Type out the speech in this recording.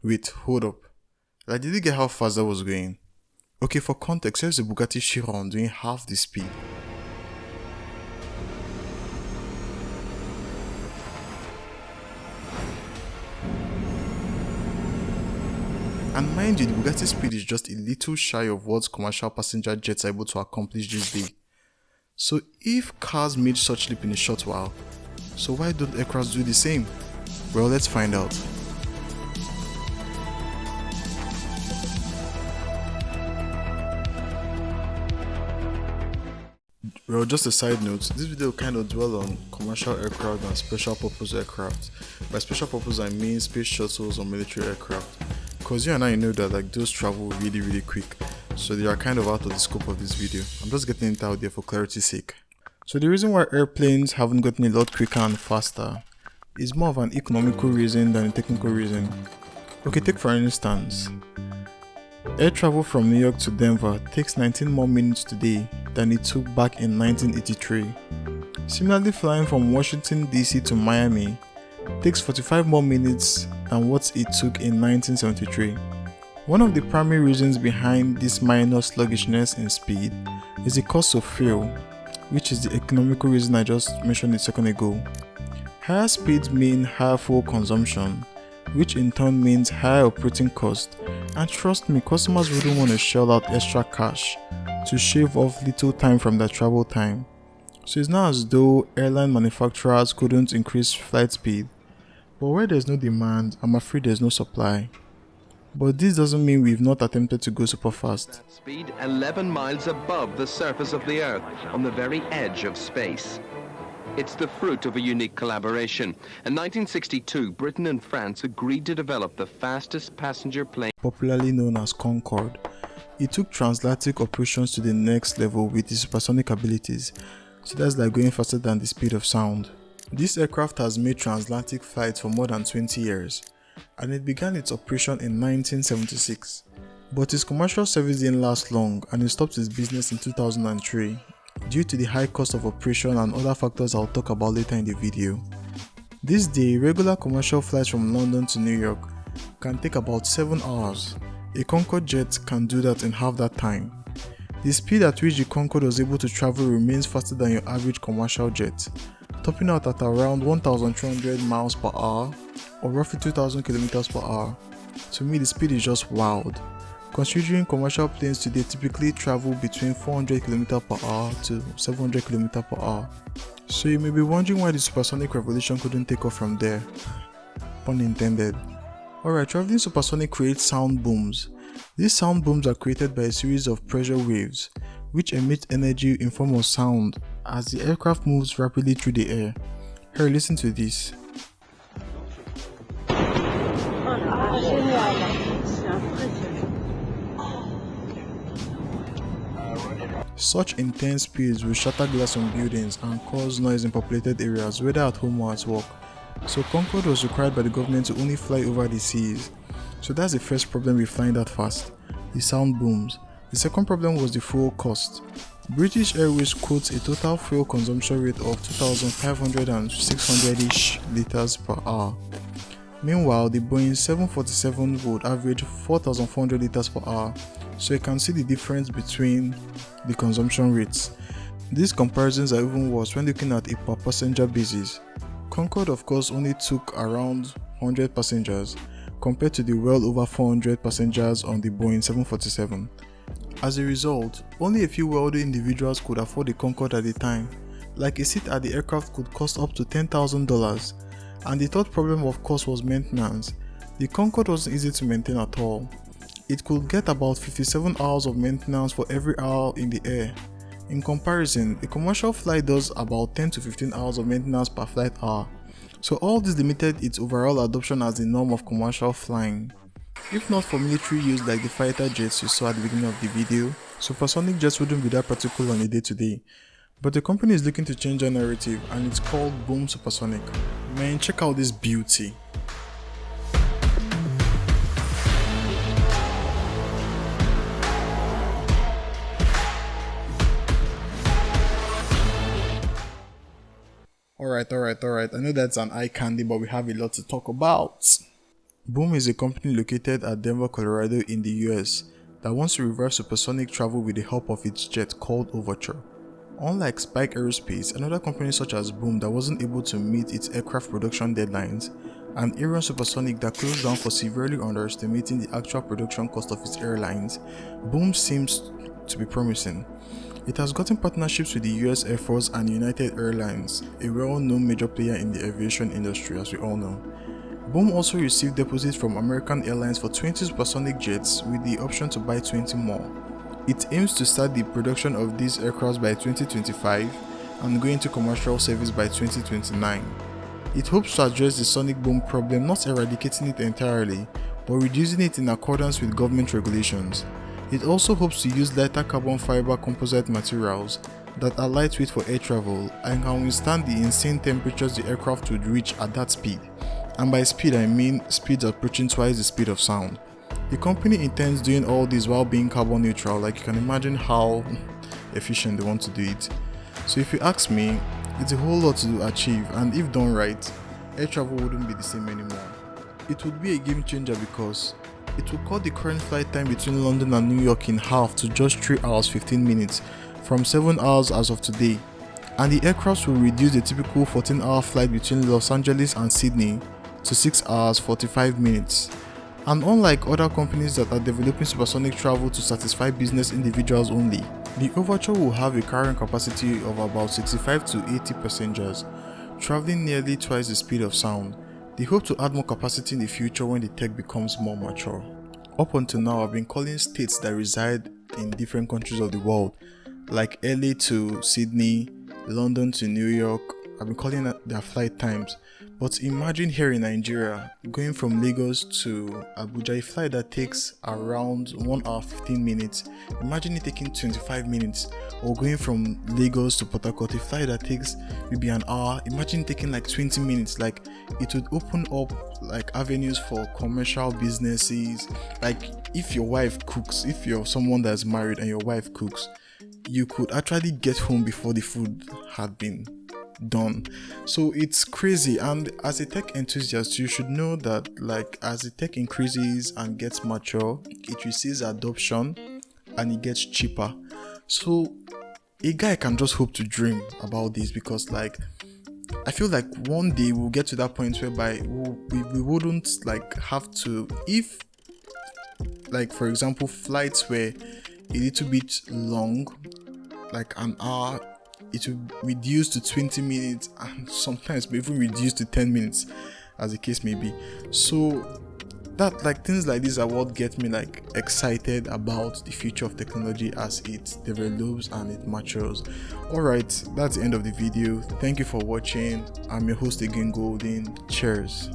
Wait, hold up. Like, did you get how fast that was going? Okay, for context, here's a Bugatti Chiron doing half the speed. And mind you, the Bugatti speed is just a little shy of what commercial passenger jets are able to accomplish this day. So if cars made such leap in a short while, so why don't aircraft do the same? Well, let's find out. Well, just a side note, this video will kind of dwell on commercial aircraft and special purpose aircraft. By special purpose I mean space shuttles or military aircraft. Because you and I know that like those travel really quick, so they are kind of out of the scope of this video. I'm just getting it out there for clarity's sake. So the reason why airplanes haven't gotten a lot quicker and faster is more of an economical reason than a technical reason. Okay, take for instance, air travel from New York to Denver takes 19 more minutes today than it took back in 1983. Similarly, flying from Washington DC to Miami takes 45 more minutes than what it took in 1973. One of the primary reasons behind this minor sluggishness in speed is the cost of fuel, which is the economical reason I just mentioned a second ago. Higher speeds mean higher fuel consumption, which in turn means higher operating cost, and trust me, customers wouldn't want to shell out extra cash to shave off little time from their travel time. So it's not as though airline manufacturers couldn't increase flight speed, but where there's no demand, I'm afraid there's no supply. But this doesn't mean we've not attempted to go super fast. Speed 11 miles above the surface of the Earth, on the very edge of space. It's the fruit of a unique collaboration. In 1962, Britain and France agreed to develop the fastest passenger plane, popularly known as Concorde. It took transatlantic operations to the next level with its supersonic abilities, so that's like going faster than the speed of sound. This aircraft has made transatlantic flights for more than 20 years, and it began its operation in 1976. But its commercial service didn't last long, and it stopped its business in 2003 due to the high cost of operation and other factors I'll talk about later in the video. This day, regular commercial flights from London to New York can take about 7 hours. A Concorde jet can do that in half that time. The speed at which the Concorde was able to travel remains faster than your average commercial jet, topping out at around 1,300 miles per hour or roughly 2,000 kilometers per hour. To me, the speed is just wild, considering commercial planes today typically travel between 400 km per hour to 700 km per hour. So you may be wondering why the supersonic revolution couldn't take off from there. Pun intended. Alright, traveling supersonic creates sound booms. These sound booms are created by a series of pressure waves, which emit energy in form of sound as the aircraft moves rapidly through the air. Here, listen to this. Such intense speeds will shatter glass on buildings and cause noise in populated areas, whether at home or at work. So Concorde was required by the government to only fly over the seas. So that's the first problem with flying that fast, the sound booms. The second problem was the fuel cost. British Airways quotes a total fuel consumption rate of 2,500 and 600-ish liters per hour. Meanwhile, the Boeing 747 would average 4,400 liters per hour, so you can see the difference between the consumption rates. These comparisons are even worse when looking at a per passenger basis. Concorde of course only took around 100 passengers compared to the well over 400 passengers on the Boeing 747. As a result, only a few wealthy individuals could afford the Concorde at the time. Like a seat at the aircraft could cost up to $10,000. And the third problem of course was maintenance. The Concorde wasn't easy to maintain at all. It could get about 57 hours of maintenance for every hour in the air. In comparison, a commercial flight does about 10 to 15 hours of maintenance per flight hour. So all this limited its overall adoption as the norm of commercial flying. If not for military use like the fighter jets you saw at the beginning of the video, supersonic jets wouldn't be that practical on a day-to-day. But the company is looking to change their narrative and it's called Boom Supersonic. Man, check out this beauty. Alright. I know that's an eye candy, but we have a lot to talk about. Boom is a company located at Denver, Colorado in the US that wants to revive supersonic travel with the help of its jet called Overture. Unlike Spike Aerospace, another company such as Boom that wasn't able to meet its aircraft production deadlines, and Aerion Supersonic that closed down for severely underestimating the actual production cost of its airlines, Boom seems to be promising. It has gotten partnerships with the US Air Force and United Airlines, a well-known major player in the aviation industry as we all know. Boom also received deposits from American Airlines for 20 supersonic jets with the option to buy 20 more. It aims to start the production of these aircraft by 2025 and go into commercial service by 2029. It hopes to address the sonic boom problem, not eradicating it entirely, but reducing it in accordance with government regulations. It also hopes to use lighter carbon fiber composite materials that are lightweight for air travel and can withstand the insane temperatures the aircraft would reach at that speed. And by speed I mean speeds approaching twice the speed of sound. The company intends doing all this while being carbon neutral, like you can imagine how efficient they want to do it. So if you ask me, it's a whole lot to achieve, and if done right, air travel wouldn't be the same anymore. It would be a game changer because it would cut the current flight time between London and New York in half to just 3 hours 15 minutes from 7 hours as of today, and the aircraft will reduce the typical 14-hour flight between Los Angeles and Sydney to 6 hours 45 minutes. And unlike other companies that are developing supersonic travel to satisfy business individuals only, the Overture will have a carrying capacity of about 65 to 80 passengers, traveling nearly twice the speed of sound. They hope to add more capacity in the future when the tech becomes more mature. Up until now, I've been calling states that reside in different countries of the world, like LA to Sydney, London to New York. I've been calling their flight times. But imagine here in Nigeria, going from Lagos to Abuja, a flight that takes around 1 hour 15 minutes. Imagine it taking 25 minutes. Or going from Lagos to Port Harcourt, a flight that takes maybe an hour. Imagine taking like 20 minutes. Like, it would open up like avenues for commercial businesses. Like, if your wife cooks, if you're someone that's married and your wife cooks, you could actually get home before the food had been done. So it's crazy, and as a tech enthusiast you should know that like as the tech increases and gets mature, it receives adoption and it gets cheaper. So a guy can just hope to dream about this, because like I feel like one day we'll get to that point whereby we wouldn't like have to, if like for example flights were a little bit long, like an hour, it will reduce to 20 minutes and sometimes even reduce to 10 minutes as the case may be. So that like things like this are what get me like excited about the future of technology as it develops and it matures. Alright, that's the end of the video. Thank you for watching. I'm your host again, Golden. Cheers.